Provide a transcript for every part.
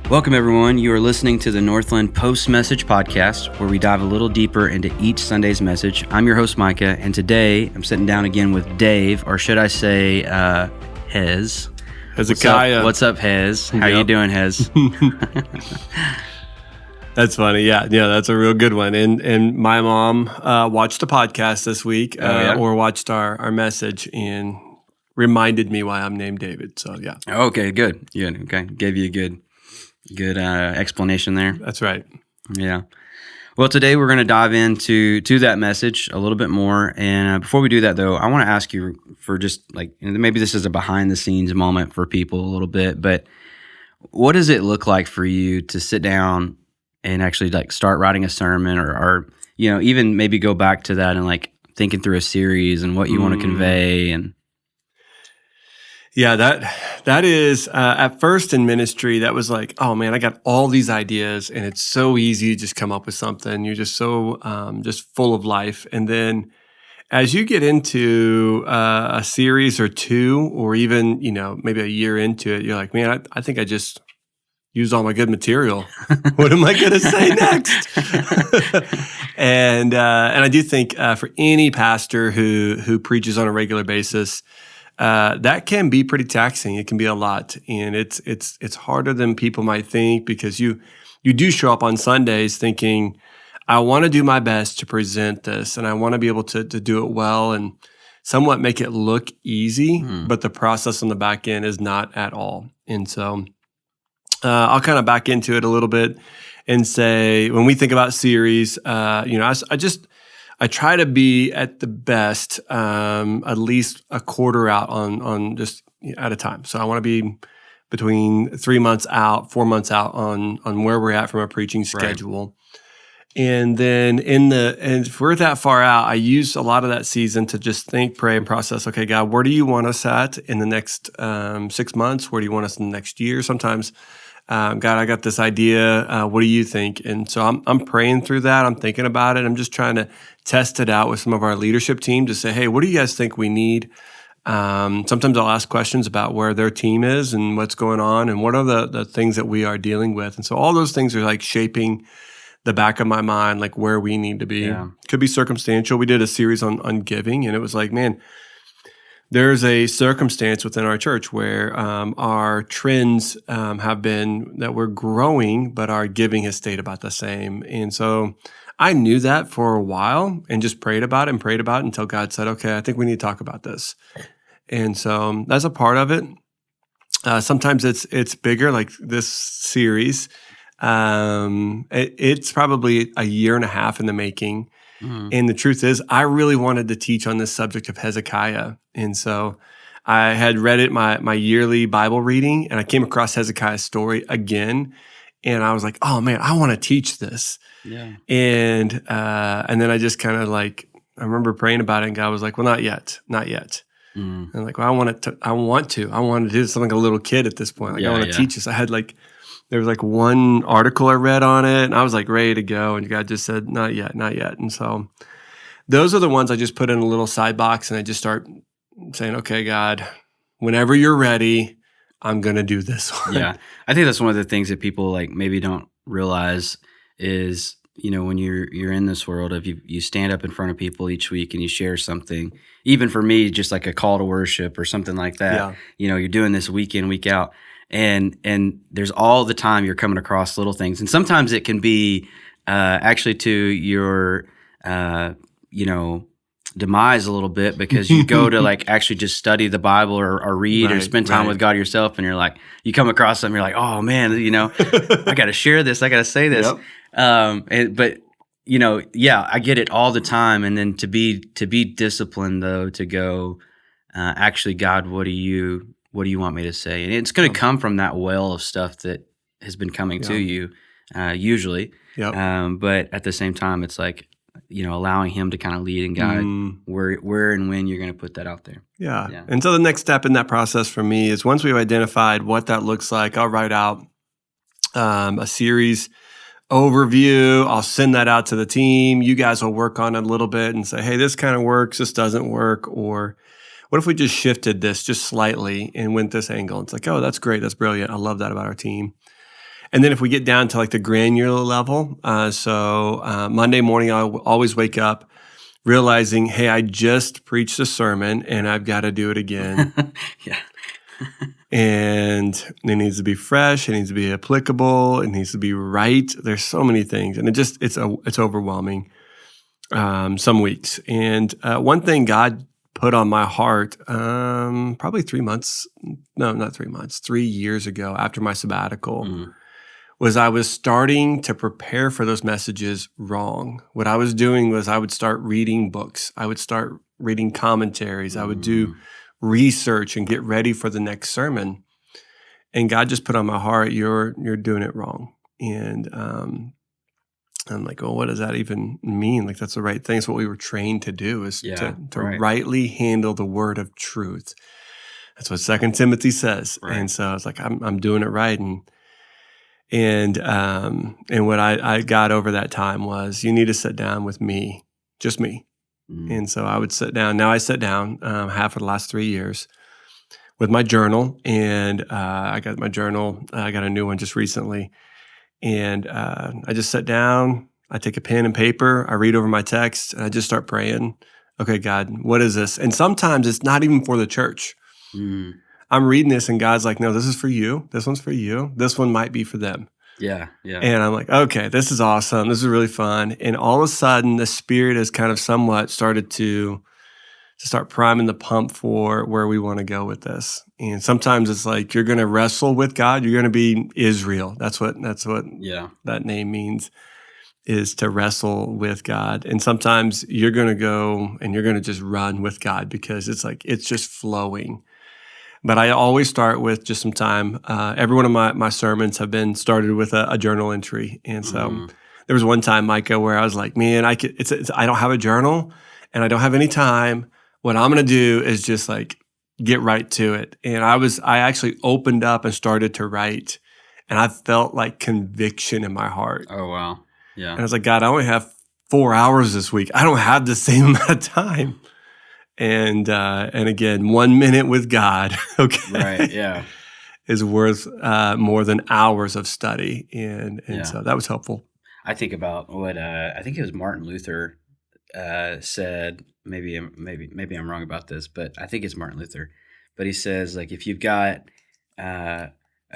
Welcome, everyone. You are listening to the Northland Post-Message Podcast, where we dive a little deeper into each Sunday's message. I'm your host, Micah, and today I'm sitting down again with Dave, or should I say Hezekiah. What's up, Hez? How you doing, Hez? That's funny. Yeah, that's a real good one. And my mom watched the podcast this week, or watched our message, and reminded me why I'm named David. So yeah. Okay, good. Okay, gave you a good explanation there. That's right. Yeah. Well, today we're going to dive into that message a little bit more. And before we do that, though, I want to ask you for just maybe this is a behind the scenes moment for people a little bit, but what does it look like for you to sit down and actually start writing a sermon or even maybe go back to that and thinking through a series and what you want to convey? And yeah, that is at first in ministry, that was like, oh man, I got all these ideas and it's so easy to just come up with something. You're just so just full of life. And then as you get into a series or two, or even, maybe a year into it, you're like, man, I think I just used all my good material. What am I going to say next? And I do think for any pastor who preaches on a regular basis, that can be pretty taxing. It can be a lot, and it's harder than people might think, because you do show up on Sundays thinking, I want to do my best to present this, and I want to be able to do it well and somewhat make it look easy, but the process on the back end is not at all. And so I'll kind of back into it a little bit and say, when we think about series, I try to be at the best at least a quarter out on just at a time. So I want to be between 3 months out, 4 months out on where we're at from a preaching schedule. Right. And then if we're that far out, I use a lot of that season to just think, pray, and process. Okay, God, where do you want us at in the next 6 months? Where do you want us in the next year? Sometimes, God, I got this idea. What do you think? And so I'm praying through that. I'm thinking about it. I'm just trying to test it out with some of our leadership team to say, hey, what do you guys think we need? Sometimes I'll ask questions about where their team is and what's going on and what are the things that we are dealing with. And so all those things are shaping the back of my mind, where we need to be. Yeah. Could be circumstantial. We did a series on giving, and it was like, man, there's a circumstance within our church where our trends have been that we're growing, but our giving has stayed about the same. And so I knew that for a while and just prayed about it until God said, okay, I think we need to talk about this. And so that's a part of it. Sometimes it's bigger, like this series. It's probably a year and a half in the making. Mm-hmm. And the truth is, I really wanted to teach on this subject of Hezekiah. And so I had read it my yearly Bible reading, and I came across Hezekiah's story again. And I was like, oh man, I want to teach this. Yeah. And then I just kind of I remember praying about it, and God was like, well, not yet. Mm. And I'm like, well, I want to do something like a little kid at this point. I want to teach this. I had there was one article I read on it, and I was ready to go, and God just said, not yet. And so those are the ones I just put in a little side box, and I just start saying, okay, God, whenever you're ready, I'm going to do this one. Yeah. I think that's one of the things that people maybe don't realize is, when you're in this world of you stand up in front of people each week and you share something, even for me, just like a call to worship or something like that, you're doing this week in, week out. And there's all the time you're coming across little things. And sometimes it can be actually to your, demise a little bit, because you go to actually just study the Bible or read or spend time with God yourself. And you come across something, you're like, oh man, I got to share this. I got to say this. Yep. But I get it all the time. And then to be disciplined though, to go, actually, God, what do you want me to say? And it's going to come from that well of stuff that has been coming to you, usually. Yep. But at the same time, it's allowing Him to kind of lead and guide where and when you're going to put that out there. Yeah. And so the next step in that process for me is, once we've identified what that looks like, I'll write out a series overview. I'll send that out to the team. You guys will work on it a little bit and say, hey, this kind of works, this doesn't work, or what if we just shifted this just slightly and went this angle? It's oh, that's great. That's brilliant. I love that about our team. And then if we get down to like the granular level, Monday morning, I always wake up realizing, hey, I just preached a sermon and I've got to do it again. Yeah. And it needs to be fresh. It needs to be applicable. It needs to be right. There's so many things. And it's overwhelming some weeks. And one thing God put on my heart probably 3 months, no, not 3 months, 3 years ago after my sabbatical, was I was starting to prepare for those messages wrong. What I was doing was I would start reading books. I would start reading commentaries. I would do research and get ready for the next sermon. And God just put on my heart, you're doing it wrong. And I'm like, well, what does that even mean? Like, that's the right thing. It's what we were trained to do, is to rightly handle the word of truth. That's what 2 Timothy says. Right. And so I was like, I'm doing it right. And what I got over that time was, you need to sit down with me, just me. And so I would sit down. Now I sit down half of the last 3 years with my journal. And I got my journal. I got a new one just recently. And I just sit down. I take a pen and paper. I read over my text. And I just start praying. Okay, God, what is this? And sometimes it's not even for the church. I'm reading this and God's like, no, this is for you. This one's for you. This one might be for them. Yeah. And I'm like, okay, this is awesome. This is really fun. And all of a sudden, the Spirit has kind of somewhat started to start priming the pump for where we want to go with this. And sometimes it's like, you're going to wrestle with God. You're going to be Israel. That's what that name means, is to wrestle with God. And sometimes you're going to go and you're going to just run with God because it's like, it's just flowing. But I always start with just some time. Every one of my sermons have been started with a journal entry. And so there was one time, Micah, where I was like, man, I don't have a journal and I don't have any time. What I'm going to do is just like get right to it. And I actually opened up and started to write, and I felt like conviction in my heart. Oh, wow. Yeah. And I was like, God, I only have 4 hours this week. I don't have the same amount of time. And again, 1 minute with God, okay, right, yeah, is worth more than hours of study, and so that was helpful. I think about what I think it was Martin Luther said. Maybe I'm wrong about this, but I think it's Martin Luther. But he says, like, if you've got a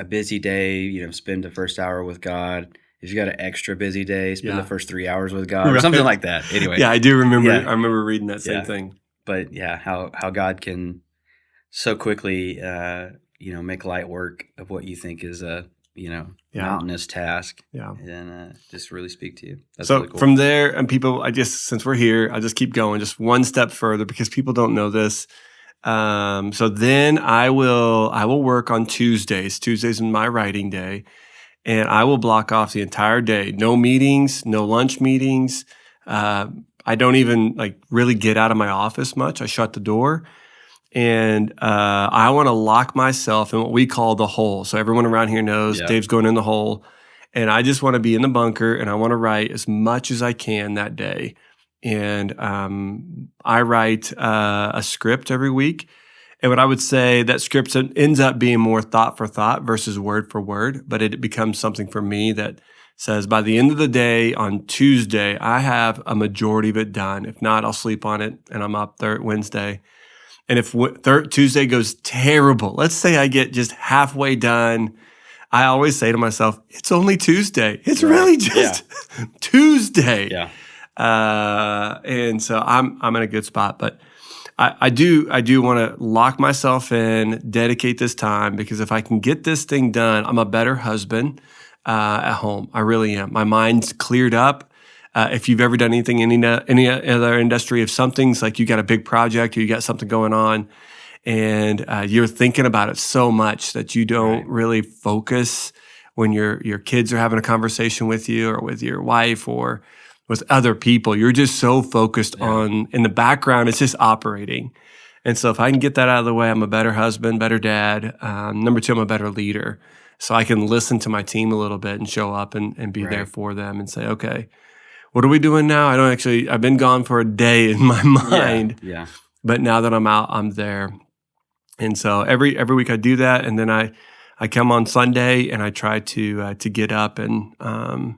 busy day, spend the first hour with God. If you've got an extra busy day, spend the first 3 hours with God, or something like that. Anyway, yeah, I do remember. Yeah. I remember reading that same thing. But yeah, how God can so quickly, make light work of what you think is a, mountainous task, and just really speak to you. That's so really cool. From there, and people, since we're here, I'll just keep going, just one step further because people don't know this. So then I will work on Tuesdays. Tuesdays is my writing day, and I will block off the entire day. No meetings, no lunch meetings. I don't even really get out of my office much. I shut the door, and I want to lock myself in what we call the hole. So everyone around here knows Dave's going in the hole, and I just want to be in the bunker, and I want to write as much as I can that day. And I write a script every week. And what I would say, that script ends up being more thought for thought versus word for word, but it becomes something for me that says by the end of the day on Tuesday, I have a majority of it done. If not, I'll sleep on it and I'm up there Wednesday. And if Tuesday goes terrible, let's say I get just halfway done, I always say to myself, it's only Tuesday. It's really just Tuesday. Yeah. And so I'm in a good spot, but I do want to lock myself in, dedicate this time, because if I can get this thing done, I'm a better husband at home. I really am. My mind's cleared up. If you've ever done anything in any other industry, if something's like you got a big project or you got something going on and you're thinking about it so much that you don't really focus when your kids are having a conversation with you or with your wife or with other people, you're just so focused on, in the background, it's just operating. And so if I can get that out of the way, I'm a better husband, better dad. Number two, I'm a better leader. So I can listen to my team a little bit and show up and be there for them and say, okay, what are we doing now? I've been gone for a day in my mind. But now that I'm out, I'm there. And so every week I do that. And then I I come on Sunday and I try to get up and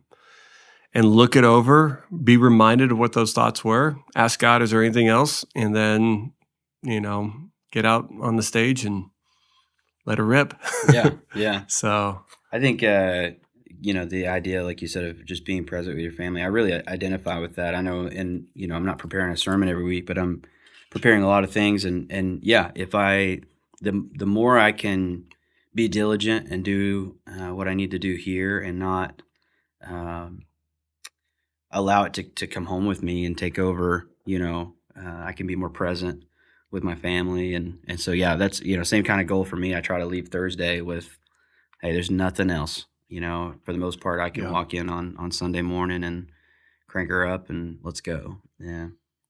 look it over, be reminded of what those thoughts were, ask God, is there anything else? And then, get out on the stage and let her rip. Yeah. So I think, the idea, like you said, of just being present with your family, I really identify with that. I know, and, I'm not preparing a sermon every week, but I'm preparing a lot of things. And yeah, the more I can be diligent and do what I need to do here and not allow it to come home with me and take over, I can be more present with my family. And so, yeah, that's, same kind of goal for me. I try to leave Thursday with, hey, there's nothing else, for the most part. I can walk in on Sunday morning and crank her up and let's go. Yeah.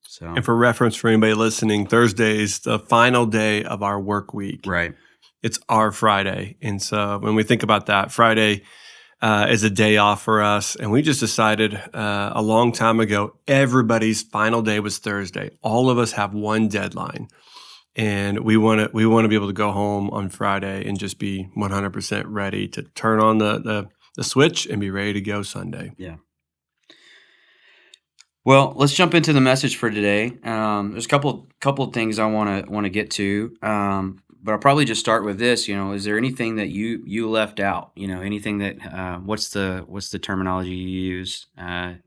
So, and for reference for anybody listening, Thursday is the final day of our work week. Right. It's our Friday. And so when we think about that, Friday is a day off for us. And we just decided a long time ago, everybody's final day was Thursday. All of us have one deadline. And we want to be able to go home on Friday and just be 100% ready to turn on the switch and be ready to go Sunday. Yeah. Well, let's jump into the message for today. There's a couple of things I want to get to, but I'll probably just start with this. Is there anything that you left out? Anything that what's the terminology you use? Kind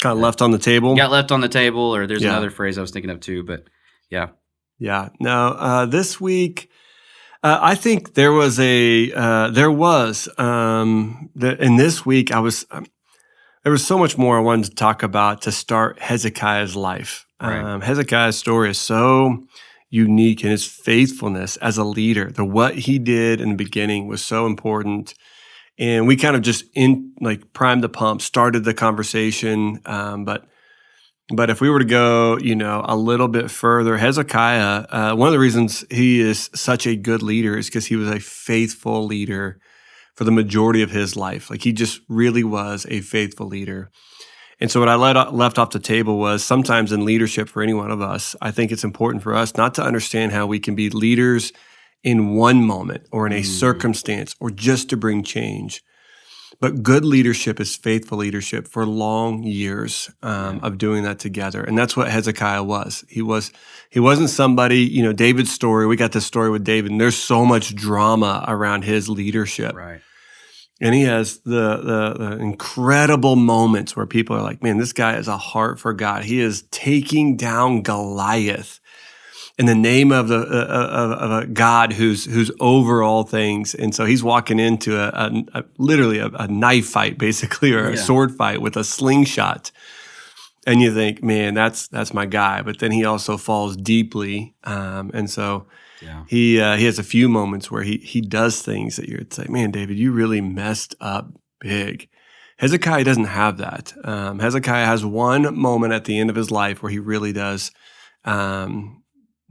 of left on the table. Got left on the table, or there's another phrase I was thinking of too. But yeah. Yeah. No. This week, I think there was in this week there was so much more I wanted to talk about to start Hezekiah's life. Right. Hezekiah's story is so unique in his faithfulness as a leader. What he did in the beginning was so important. And we kind of just primed the pump, started the conversation. But if we were to go, a little bit further, Hezekiah, one of the reasons he is such a good leader is because he was a faithful leader for the majority of his life. Like, he just really was a faithful leader. And so what I left off the table was, sometimes in leadership for any one of us, I think it's important for us not to understand how we can be leaders in one moment or in a circumstance or just to bring change. But good leadership is faithful leadership for long years of doing that together. And that's what Hezekiah was. He wasn't somebody, David's story, we got this story with David, and there's so much drama around his leadership. Right. And he has the incredible moments where people are like, man, this guy has a heart for God. He is taking down Goliath in the name of a God who's over all things. And so he's walking into literally a knife fight, basically, or a sword fight with a slingshot. And you think, man, that's my guy. But then he also falls deeply. And so he has a few moments where he does things that you'd say, man, David, you really messed up big. Hezekiah doesn't have that. Hezekiah has one moment at the end of his life where he really does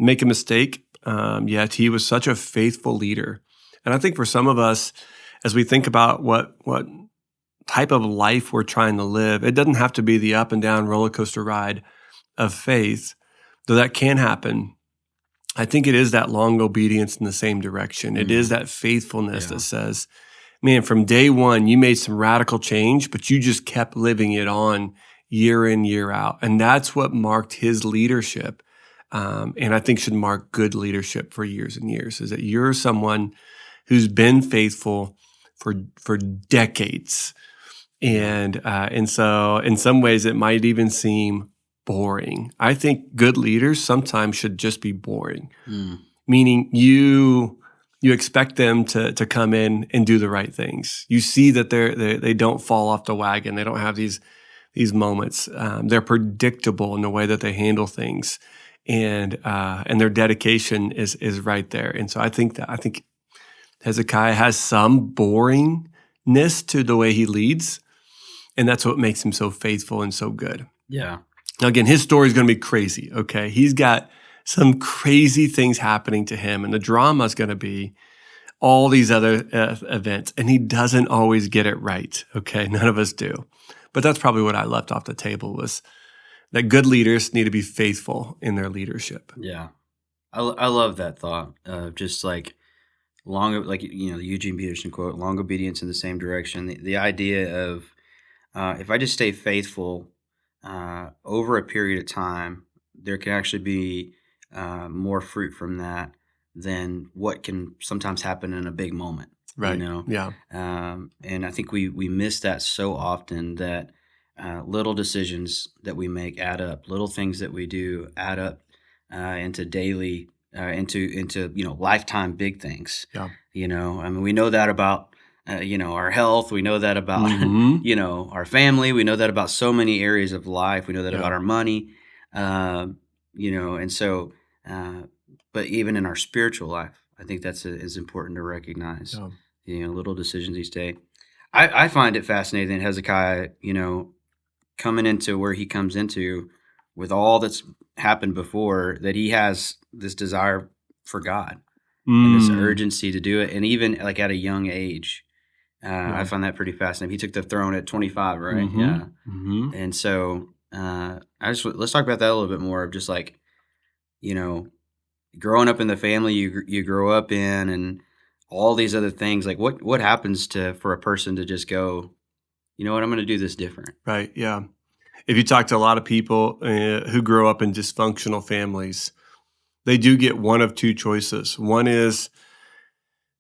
make a mistake, yet he was such a faithful leader. And I think for some of us, as we think about what type of life we're trying to live, it doesn't have to be the up and down roller coaster ride of faith, though that can happen. I think it is that long obedience in the same direction. It is that faithfulness that says, man, from day one, you made some radical change, but you just kept living it on year in, year out. And that's what marked his leadership. And I think should mark good leadership for years and years, is that you're someone who's been faithful for decades. And so in some ways it might even seem boring. I think good leaders sometimes should just be boring, meaning you expect them to come in and do the right things. You see that they don't fall off the wagon. They don't have these moments. They're predictable in the way that they handle things. And their dedication is right there. And so I think Hezekiah has some boringness to the way he leads, and that's what makes him so faithful and so good. Yeah. Now, again, his story is going to be crazy, okay? He's got some crazy things happening to him, and the drama is going to be all these other events, and he doesn't always get it right, okay? None of us do. But that's probably what I left off the table, was that good leaders need to be faithful in their leadership. Yeah. I love that thought of just like like, the Eugene Peterson quote, long obedience in the same direction. The idea of, if I just stay faithful over a period of time, there can actually be more fruit from that than what can sometimes happen in a big moment. Right. Yeah. And I think we miss that so often, that little decisions that we make add up, little things that we do add up into daily, into lifetime big things. Yeah. I mean, we know that about our health. We know that about our family. We know that about so many areas of life. We know that about our money. And so, but even in our spiritual life, I think that's is important to recognize. Little decisions each day. I find it fascinating that Hezekiah, coming into where he comes into with all that's happened before, that he has this desire for God and this urgency to do it. And even like at a young age, I find that pretty fascinating. He took the throne at 25, right? Yeah. And so let's talk about that a little bit more, of just like, growing up in the family you grow up in, and all these other things. Like what happens for a person to just go, you know what, I'm going to do this different. Right. Yeah. If you talk to a lot of people who grow up in dysfunctional families, they do get one of two choices. One is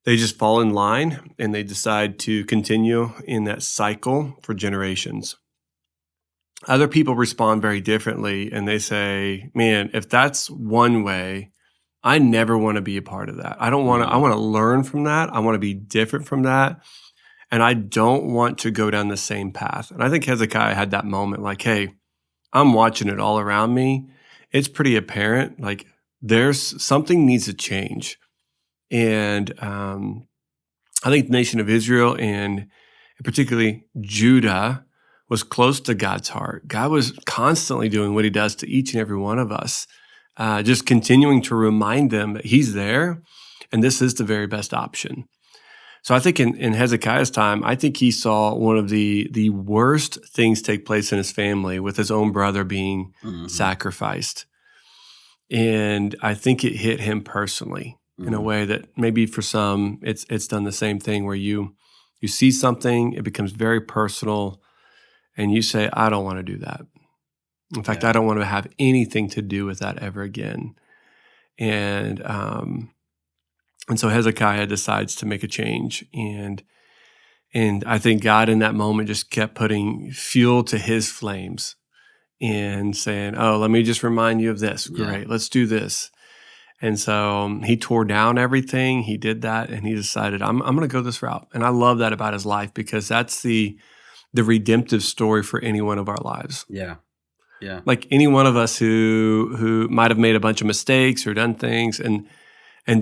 they just fall in line and they decide to continue in that cycle for generations. Other people respond very differently, and they say, man, if that's one way, I never want to be a part of that. I don't want to, I want to learn from that. I want to be different from that. And I don't want to go down the same path. And I think Hezekiah had that moment, like, hey, I'm watching it all around me. It's pretty apparent, like there's something needs to change. And I think the nation of Israel, and particularly Judah, was close to God's heart. God was constantly doing what he does to each and every one of us, just continuing to remind them that he's there and this is the very best option. So I think in Hezekiah's time, I think he saw one of the worst things take place in his family, with his own brother being sacrificed. And I think it hit him personally in a way that maybe for some, it's done the same thing, where you see something, it becomes very personal, and you say, I don't want to do that. In fact, I don't want to have anything to do with that ever again. And so Hezekiah decides to make a change. And I think God in that moment just kept putting fuel to his flames and saying, oh, let me just remind you of this. Great, let's do this. And so he tore down everything. He did that, and he decided, I'm going to go this route. And I love that about his life, because that's the redemptive story for any one of our lives. Yeah. Yeah. Like any one of us who might have made a bunch of mistakes or done things and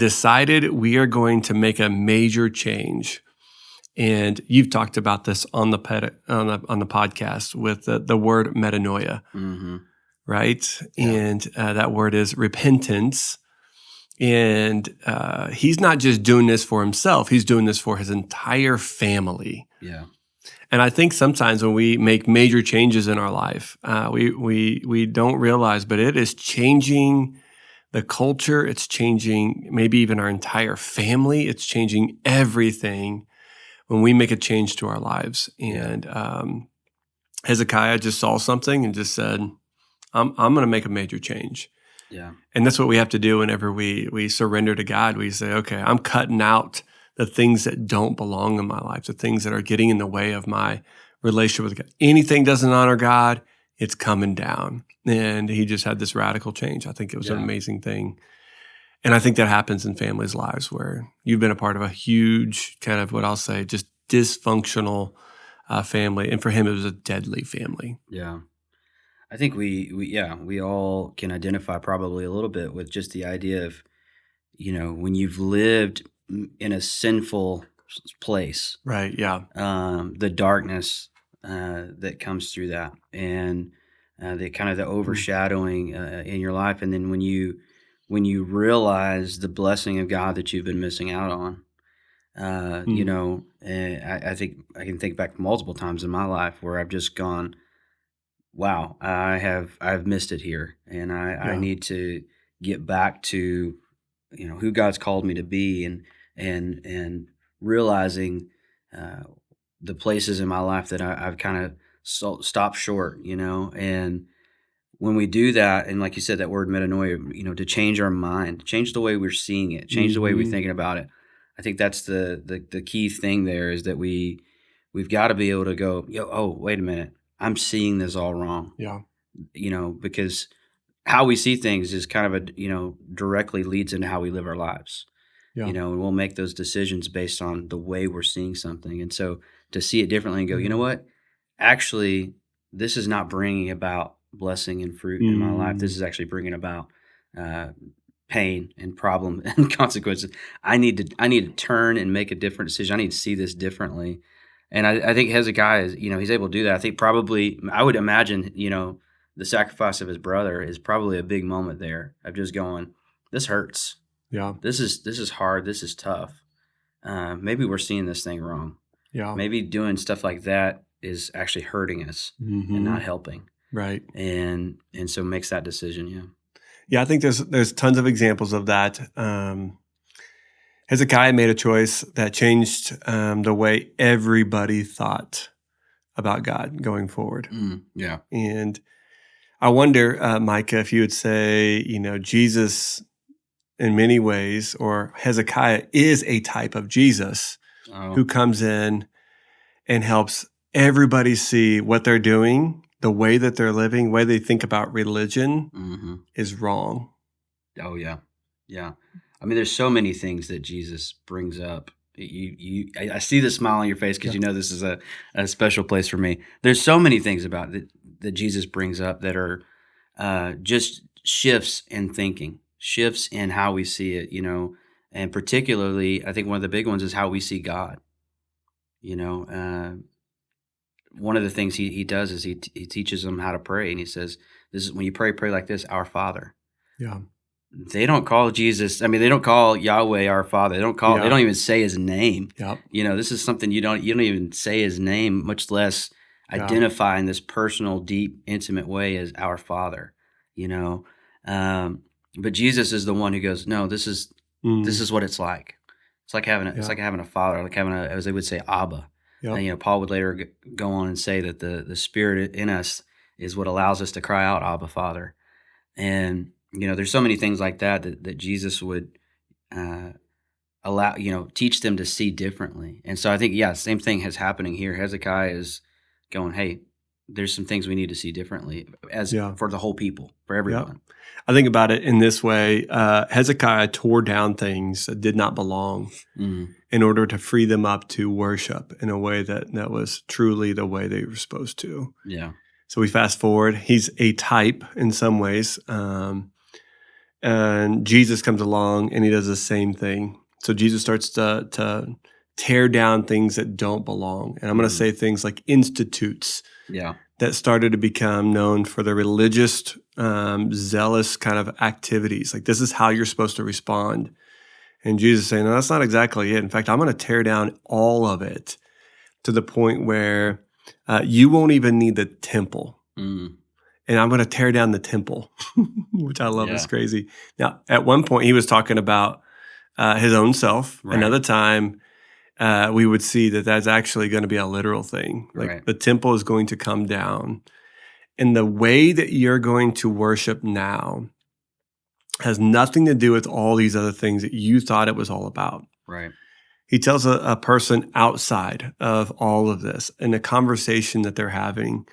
decided we are going to make a major change. And you've talked about this on the podcast with the word metanoia, right? Yeah. And that word is repentance. And he's not just doing this for himself; he's doing this for his entire family. Yeah. And I think sometimes when we make major changes in our life, we don't realize, but it is changing the culture. It's changing maybe even our entire family. It's changing everything when we make a change to our lives. And Hezekiah just saw something and just said, I'm going to make a major change. Yeah. And that's what we have to do whenever we surrender to God. We say, okay, I'm cutting out the things that don't belong in my life, the things that are getting in the way of my relationship with God. Anything doesn't honor God, it's coming down. And he just had this radical change. I think it was an amazing thing. And I think that happens in families' lives, where you've been a part of a huge kind of, what I'll say, just dysfunctional family. And for him, it was a deadly family. Yeah. I think we all can identify probably a little bit with just the idea of, when you've lived in a sinful place. Right, yeah. The darkness that comes through that, and the kind of the overshadowing in your life. And then when you realize the blessing of God that you've been missing out on, and I think I can think back multiple times in my life where I've just gone, wow, I've missed it here, and I need to get back to who God's called me to be, and and realizing the places in my life that I've kind of stopped short, and when we do that, and like you said, that word metanoia, to change our mind, change the way we're seeing it, change the way we're thinking about it. I think that's the key thing there, is that we've got to be able to go, oh, wait a minute, I'm seeing this all wrong. Yeah. Because how we see things is kind of directly leads into how we live our lives. Yeah. And we'll make those decisions based on the way we're seeing something. And so to see it differently and go, you know what, actually, this is not bringing about blessing and fruit in my life. This is actually bringing about pain and problem and consequences. I need to turn and make a different decision. I need to see this differently. And I think Hezekiah is, he's able to do that. I think probably, I would imagine, the sacrifice of his brother is probably a big moment there of just going, this hurts. Yeah. This is hard. This is tough. Maybe we're seeing this thing wrong. Yeah. Maybe doing stuff like that is actually hurting us and not helping. Right. And so makes that decision. Yeah. Yeah. I think there's tons of examples of that. Hezekiah made a choice that changed the way everybody thought about God going forward. Yeah. And I wonder, Micah, if you would say, Jesus in many ways, or Hezekiah is a type of Jesus who comes in and helps everybody see what they're doing, the way that they're living, the way they think about religion is wrong. Oh, yeah. Yeah. I mean, there's so many things that Jesus brings up. I see the smile on your face because this is a special place for me. There's so many things about that Jesus brings up that are just shifts in thinking, shifts in how we see it, and particularly, I think one of the big ones is how we see God. One of the things he does is he teaches them how to pray, and he says, "This is when you pray like this, Our Father." Yeah. They don't call Jesus. I mean, they don't call Yahweh our Father. They don't They don't even say His name. Yep. This is something you don't even say His name, much less identify in this personal, deep, intimate way as our Father. But Jesus is the one who goes, no, this is what it's like. It's like having a father, like having as they would say, Abba. Yep. And, Paul would later go on and say that the Spirit in us is what allows us to cry out, Abba, Father. And there's so many things like that Jesus would allow, teach them to see differently. And so I think, same thing is happening here. Hezekiah is going, hey, there's some things we need to see differently for the whole people, for everyone. Yep. I think about it in this way. Hezekiah tore down things that did not belong in order to free them up to worship in a way that was truly the way they were supposed to. Yeah. So we fast forward. He's a type in some ways. And Jesus comes along and he does the same thing. So Jesus starts to tear down things that don't belong. And I'm going to say things like institutes that started to become known for their religious, zealous kind of activities. Like, this is how you're supposed to respond. And Jesus is saying, no, that's not exactly it. In fact, I'm going to tear down all of it to the point where you won't even need the temple. And I'm going to tear down the temple, which I love. Is crazy. Now, at one point, he was talking about his own self. Right. Another time, we would see that that's actually going to be a literal thing. Like the temple is going to come down. And the way that you're going to worship now has nothing to do with all these other things that you thought it was all about. Right. He tells a person outside of all of this in a conversation that they're having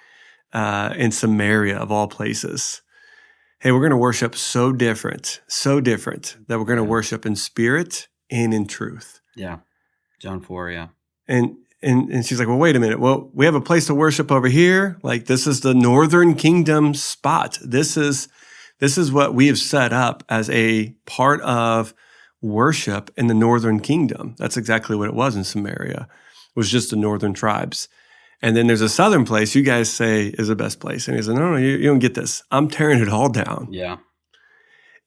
in Samaria, of all places. Hey, we're going to worship so different that we're going to worship in spirit and in truth. Yeah. John 4, yeah. And she's like, well, wait a minute. Well, we have a place to worship over here. Like, this is the Northern Kingdom spot. This is what we have set up as a part of worship in the Northern Kingdom. That's exactly what it was in Samaria. It was just the northern tribes. And then there's a southern place you guys say is the best place. And he said, no, you don't get this. I'm tearing it all down. Yeah.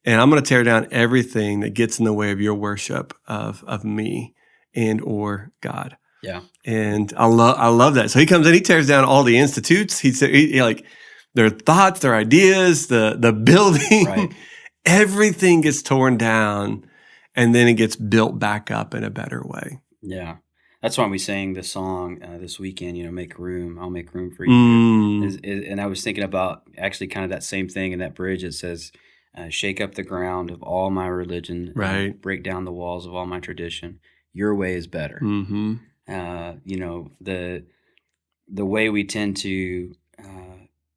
And I'm going to tear down everything that gets in the way of your worship of me and or God. Yeah. And I love that. So he comes in, he tears down all the institutes. He like their thoughts, their ideas, the building, right. Everything gets torn down. and then it gets built back up in a better way. Yeah. That's why we sang the song this weekend, make room. I'll make room for you. And I was thinking about actually kind of that same thing in that bridge. It says, shake up the ground of all my religion, right? Break down the walls of all my tradition. Your way is better. Mm-hmm. The way we tend to,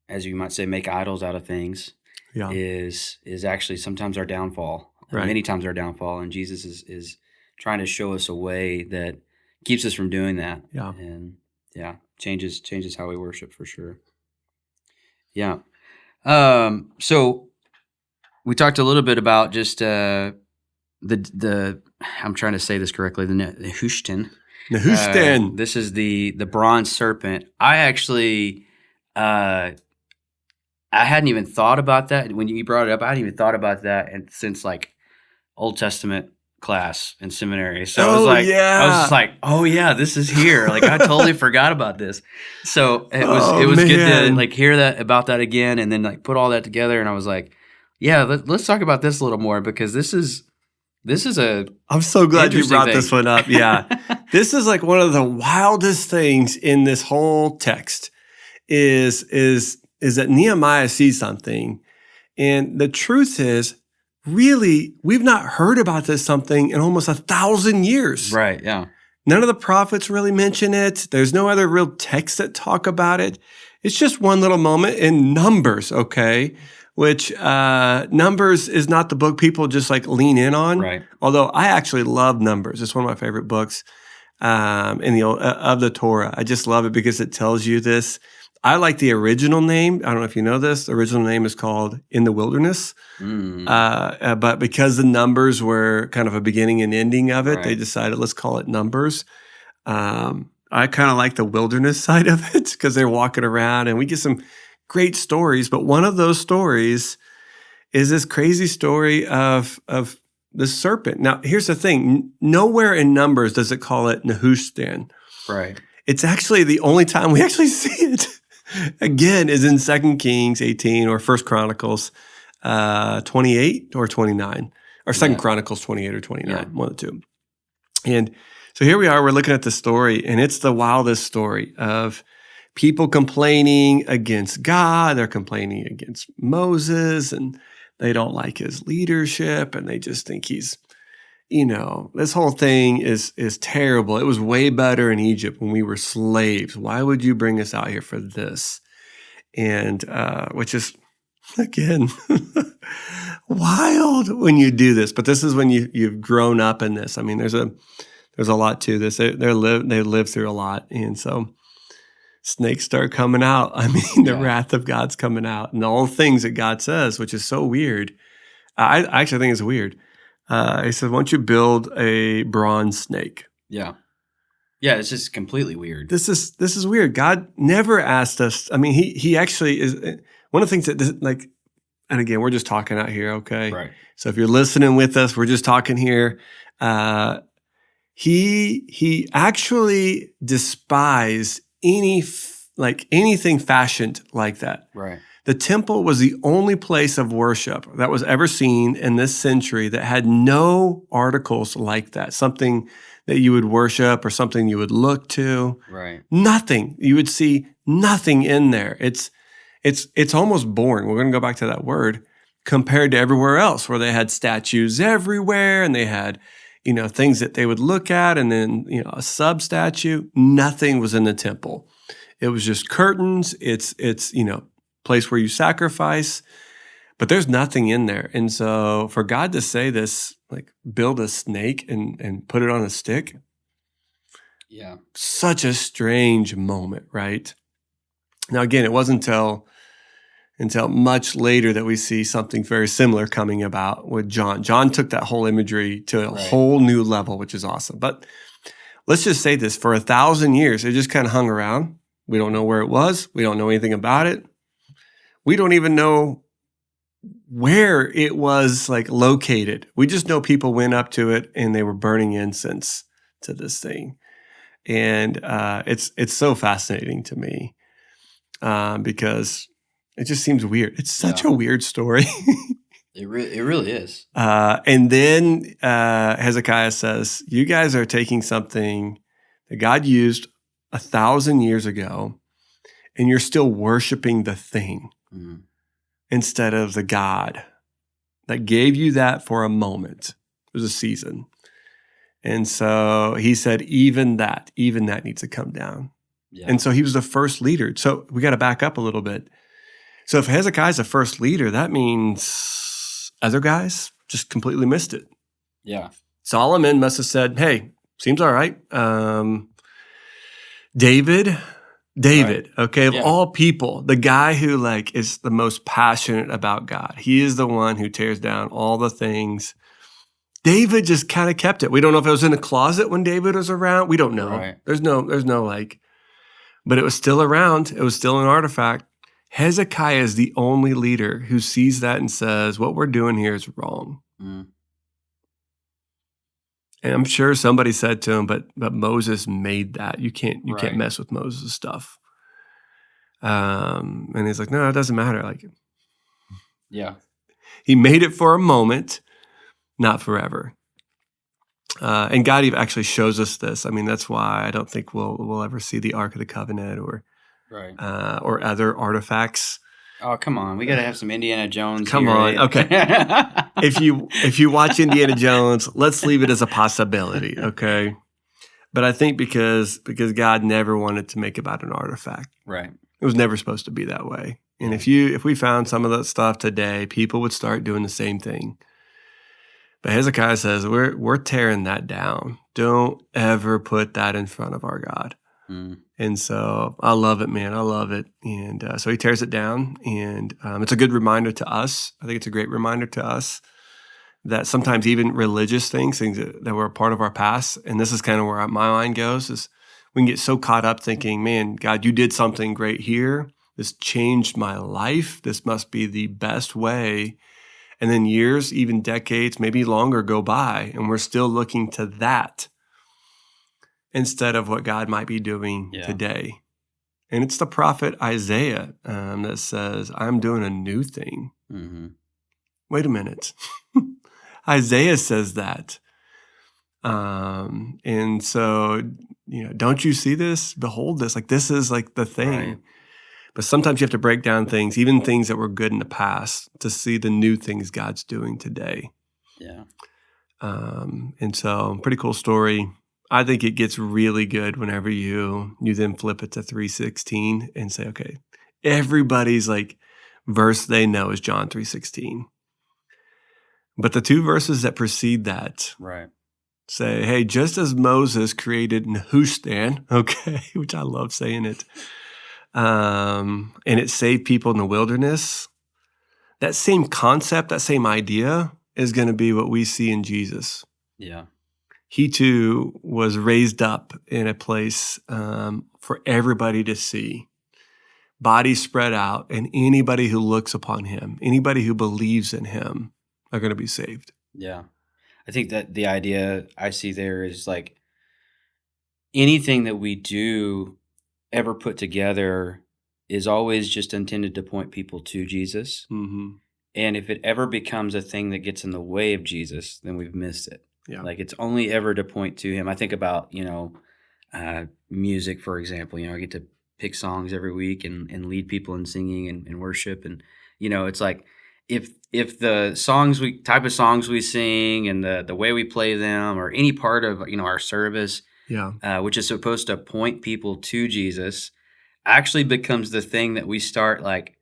as you might say, make idols out of things is actually sometimes our downfall. Right. Many times our downfall. And Jesus is trying to show us a way that keeps us from doing that. Yeah. And changes how we worship for sure. Yeah. So we talked a little bit about just the I'm trying to say this correctly, the Nehushtan. This is the bronze serpent. I actually I hadn't even thought about that when you brought it up. I hadn't even thought about that since like Old Testament class in seminary. So I was just like, oh yeah, this is here. Like I totally forgot about this. So it was good to like hear that about that again, and then like put all that together. And I was like, yeah, let's talk about this a little more, because this is a. I'm so glad you brought this one up. Yeah, this is like one of the wildest things in this whole text. Is that Nehemiah sees something, and the truth is, really, we've not heard about this something in almost 1,000 years. Right, yeah. None of the prophets really mention it. There's no other real texts that talk about it. It's just one little moment in Numbers, okay? Which Numbers is not the book people just like lean in on. Right. Although I actually love Numbers. It's one of my favorite books in the of the Torah. I just love it because it tells you this. I like the original name. I don't know if you know this. The original name is called In the Wilderness. But because the numbers were kind of a beginning and ending of it, they decided, let's call it Numbers. I kind of like the wilderness side of it because they're walking around and we get some great stories. But one of those stories is this crazy story of the serpent. Now, here's the thing. Nowhere in Numbers does it call it Nehushtan. Right. It's actually the only time we actually see it. Again, is in 2 Kings 18 or 1 Chronicles 28 or 29, or 2 Chronicles 28 or 29, one of the two. And so here we are, we're looking at the story, and it's the wildest story of people complaining against God. They're complaining against Moses, and they don't like his leadership, and they just think he's, this whole thing is terrible. It was way better in Egypt when we were slaves. Why would you bring us out here for this? And which is, again, wild when you do this. But this is when you've grown up in this. I mean, there's a lot to this. They live through a lot, and so snakes start coming out. I mean, the wrath of God's coming out, and all the things that God says, which is so weird. I actually think it's weird. He said, why don't you build a bronze snake? Yeah. Yeah, it's just completely weird. This is weird. God never asked us. I mean, he actually is one of the things that and again, we're just talking out here, okay? Right. So if you're listening with us, we're just talking here. He actually despised anything fashioned like that. Right. The temple was the only place of worship that was ever seen in this century that had no articles like that, something that you would worship or something you would look to. Right. Nothing. You would see nothing in there. It's almost boring. We're going to go back to that word compared to everywhere else where they had statues everywhere and they had, things that they would look at and then, a sub-statue. Nothing was in the temple. It was just curtains. It's place where you sacrifice, but there's nothing in there. And so for God to say this, like build a snake and put it on a stick. Yeah. Such a strange moment, right? Now, again, it wasn't until much later that we see something very similar coming about with John. John took that whole imagery to a whole new level, which is awesome. But let's just say this, for 1,000 years, it just kind of hung around. We don't know where it was. We don't know anything about it. We don't even know where it was located. We just know people went up to it and they were burning incense to this thing. And it's so fascinating to me because it just seems weird. It's such a weird story. It really is. And then Hezekiah says, you guys are taking something that God used 1,000 years ago, and you're still worshiping the thing instead of the God that gave you that for a moment. It was a season. And so he said, even that needs to come down. Yeah. And so he was the first leader. So we got to back up a little bit. So if Hezekiah's the first leader, that means other guys just completely missed it. Yeah. Solomon must have said, hey, seems all right. David, right. Okay, of all people, the guy who like is the most passionate about God. He is the one who tears down all the things. David just kind of kept it. We don't know if it was in a closet when David was around. We don't know. Right. There's no like, but it was still around. It was still an artifact. Hezekiah is the only leader who sees that and says, what we're doing here is wrong. And I'm sure somebody said to him, but Moses made that. You can't mess with Moses' stuff. And he's like, no, it doesn't matter. Like, yeah, he made it for a moment, not forever. And God even actually shows us this. I mean, that's why I don't think we'll ever see the Ark of the Covenant or other artifacts. Oh, come on. We got to have some Indiana Jones. Come on. Okay. If you watch Indiana Jones, let's leave it as a possibility, okay? But I think because God never wanted to make about an artifact. Right. It was never supposed to be that way. And if we found some of that stuff today, people would start doing the same thing. But Hezekiah says, we're tearing that down. Don't ever put that in front of our God. And so I love it, man. I love it. And so he tears it down. And it's a good reminder to us. I think it's a great reminder to us that sometimes even religious things that were a part of our past, and this is kind of where my mind goes, is we can get so caught up thinking, man, God, you did something great here. This changed my life. This must be the best way. And then years, even decades, maybe longer go by, and we're still looking to that instead of what God might be doing today. And it's the prophet Isaiah that says, I'm doing a new thing. Wait a minute. Isaiah says that. And so, don't you see this? Behold this. Like, this is like the thing. Right. But sometimes you have to break down things, even things that were good in the past, to see the new things God's doing today. Yeah. And so, pretty cool story. I think it gets really good whenever you then flip it to 3:16 and say, okay, everybody's like verse they know is John 3:16. But the two verses that precede that say, hey, just as Moses created Nehushtan, okay, which I love saying it, and it saved people in the wilderness, that same concept, that same idea is going to be what we see in Jesus. Yeah. He too was raised up in a place for everybody to see. Bodies spread out, and anybody who looks upon him, anybody who believes in him, are going to be saved. Yeah. I think that the idea I see there is like anything that we do ever put together is always just intended to point people to Jesus. And if it ever becomes a thing that gets in the way of Jesus, then we've missed it. Yeah. Like it's only ever to point to him. I think about, music, for example. I get to pick songs every week and lead people in singing and worship. And, it's like if the type of songs we sing and the way we play them or any part of, our service, which is supposed to point people to Jesus, actually becomes the thing that we start like,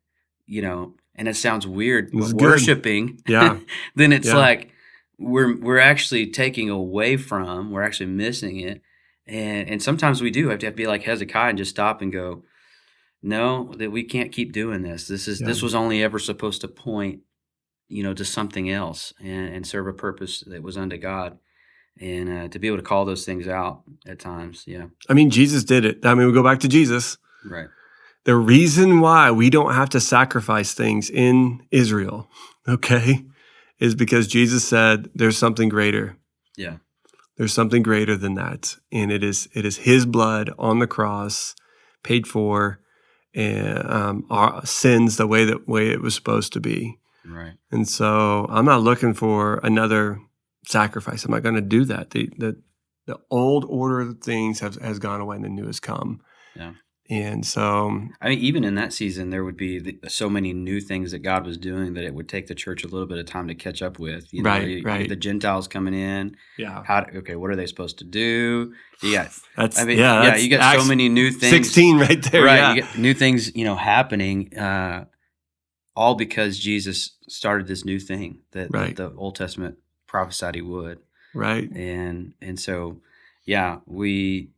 and it sounds weird, but worshiping, then it's like, we're actually taking away from, we're actually missing it. And sometimes we do have to be like Hezekiah and just stop and go, no, that we can't keep doing this. This was only ever supposed to point, to something else and serve a purpose that was unto God. And to be able to call those things out at times. Yeah. I mean, Jesus did it. I mean, we go back to Jesus. Right. The reason why we don't have to sacrifice things in Israel, okay, is because Jesus said there's something greater. Yeah. There's something greater than that. And it is his blood on the cross paid for our sins the way it was supposed to be. Right. And so I'm not looking for another sacrifice. I'm not going to do that. The old order of things has gone away and the new has come. Yeah. And so, I mean, even in that season, there would be so many new things that God was doing that it would take the church a little bit of time to catch up with. You know, right. The Gentiles coming in. Yeah. Okay, what are they supposed to do? You got, that's you got so many new things. 16 right there. Right, Yeah. you get new things, happening, all because Jesus started this new thing that the Old Testament prophesied he would. Right. And so, yeah, we,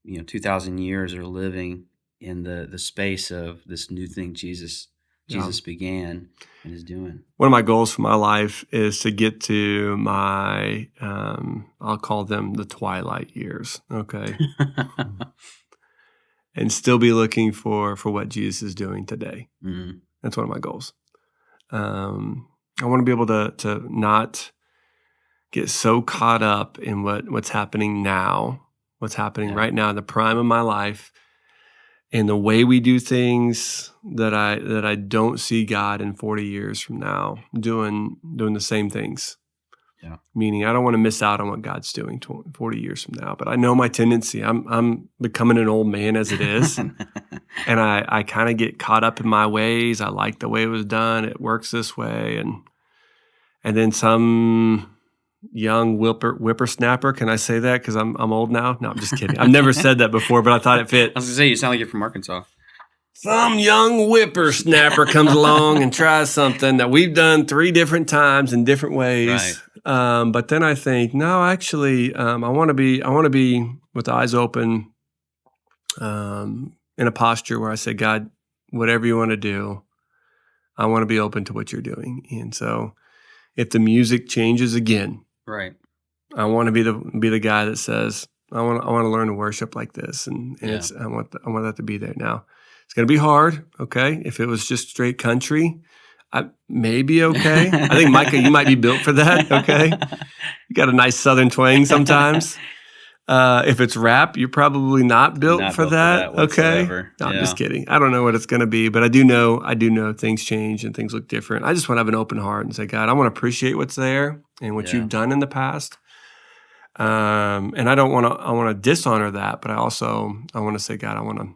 2,000 years are living in the space of this new thing Jesus began and is doing. One of my goals for my life is to get to my, I'll call them the twilight years, okay? And still be looking for what Jesus is doing today. Mm-hmm. That's one of my goals. I want to be able to not get so caught up in what's happening now, what's happening right now in the prime of my life, and the way we do things that I don't see God in 40 years from now doing the same things. Yeah. Meaning I don't want to miss out on what God's doing 40 years from now. But I know my tendency. I'm becoming an old man as it is. And I kind of get caught up in my ways. I like the way it was done. It works this way. And then some young whippersnapper. Can I say that because I'm old now? No, I'm just kidding. I've never said that before, but I thought it fit. I was going to say, you sound like you're from Arkansas. Some young whippersnapper comes along and tries something that we've done 3 different times in different ways. Right. But then I think, no, actually, I want to be with eyes open, in a posture where I say, God, whatever you want to do, I want to be open to what you're doing. And so, if the music changes again, right, I want to be the guy that says, I want to learn to worship like this, and I want that to be there now. It's going to be hard, okay? If it was just straight country, I may be okay. I think, Micah, you might be built for that, okay? You got a nice southern twang sometimes. If it's rap, you're probably not built for that, okay? No, I'm just kidding. I don't know what it's going to be, but I do know things change and things look different. I just want to have an open heart and say, God, I want to appreciate what's there and what you've done in the past. And I want to dishonor that, but I want to say, God, I want to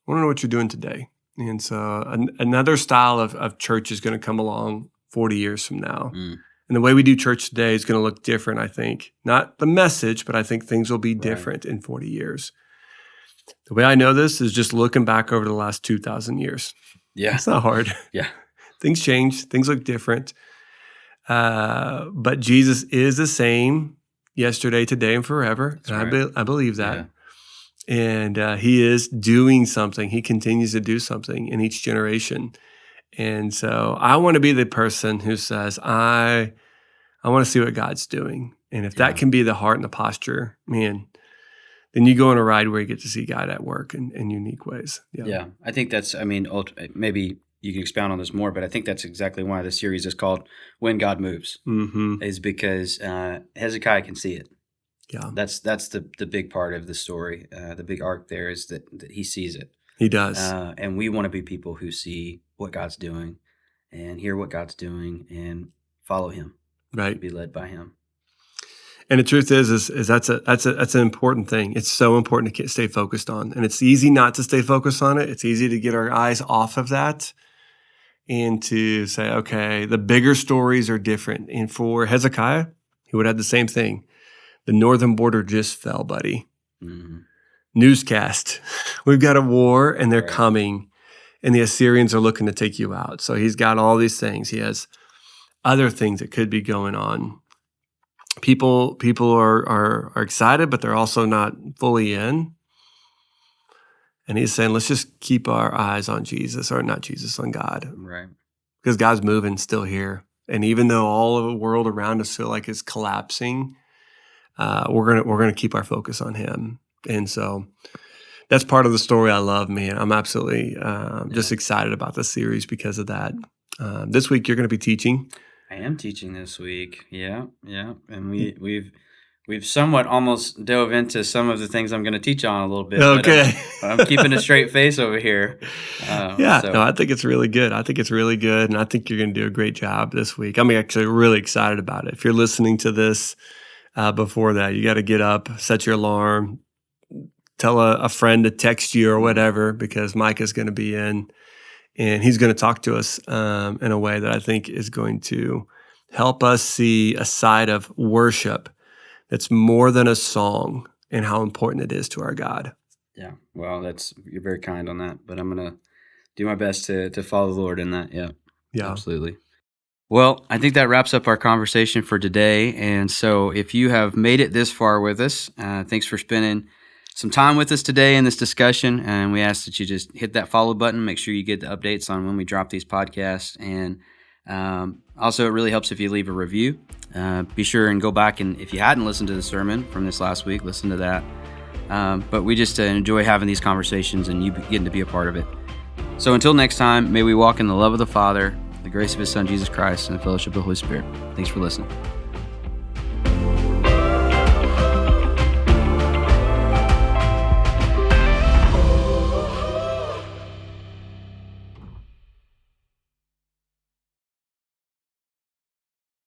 know what you're doing today. And so another style of church is going to come along 40 years from now. Mm. And the way we do church today is going to look different, I think. Not the message, but I think things will be different in 40 years. The way I know this is just looking back over the last 2,000 years. Yeah. It's not hard. Yeah. Things change. Things look different. But Jesus is the same yesterday, today, and forever. And right. I believe that. Yeah. And he is doing something. He continues to do something in each generation. And so I want to be the person who says, I want to see what God's doing. And if that can be the heart and the posture, man, then you go on a ride where you get to see God at work in unique ways. Yeah. I think that's, maybe you can expound on this more, but I think that's exactly why the series is called When God Moves, is because Hezekiah can see it. Yeah, that's the big part of the story. The big arc there is that he sees it. He does. And we want to be people who see what God's doing and hear what God's doing and follow him. Right. Be led by him. And the truth is that's an important thing. It's so important to stay focused on. And it's easy not to stay focused on it. It's easy to get our eyes off of that and to say, okay, the bigger stories are different. And for Hezekiah, he would have the same thing. The northern border just fell, buddy. Mm-hmm. Newscast. We've got a war and they're coming and the Assyrians are looking to take you out. So he's got all these things. He has other things that could be going on. People are excited, but they're also not fully in. And he's saying, let's just keep our eyes on Jesus, or not Jesus, on God. Right. Because God's moving still here. And even though all of the world around us feel like it's collapsing, we're gonna keep our focus on him. And so that's part of the story I love, man. I'm absolutely just excited about this series because of that. This week you're going to be teaching. I am teaching this week. Yeah. And we've we've somewhat almost dove into some of the things I'm going to teach on a little bit. Okay. But I'm keeping a straight face over here. I think it's really good. And I think you're going to do a great job this week. I'm actually really excited about it. If you're listening to this before that, you got to get up, set your alarm, tell a friend to text you or whatever, because Micah's going to be in, and he's going to talk to us in a way that I think is going to help us see a side of worship that's more than a song and how important it is to our God. Yeah, well, you're very kind on that, but I'm going to do my best to follow the Lord in that. Yeah, absolutely. Well, I think that wraps up our conversation for today. And so if you have made it this far with us, thanks for spending some time with us today in this discussion. And we ask that you just hit that follow button, make sure you get the updates on when we drop these podcasts. And also, it really helps if you leave a review. Be sure and go back, and if you hadn't listened to the sermon from this last week, listen to that. But we just enjoy having these conversations and you getting to be a part of it. So until next time, may we walk in the love of the Father, the grace of His Son, Jesus Christ, and the fellowship of the Holy Spirit. Thanks for listening.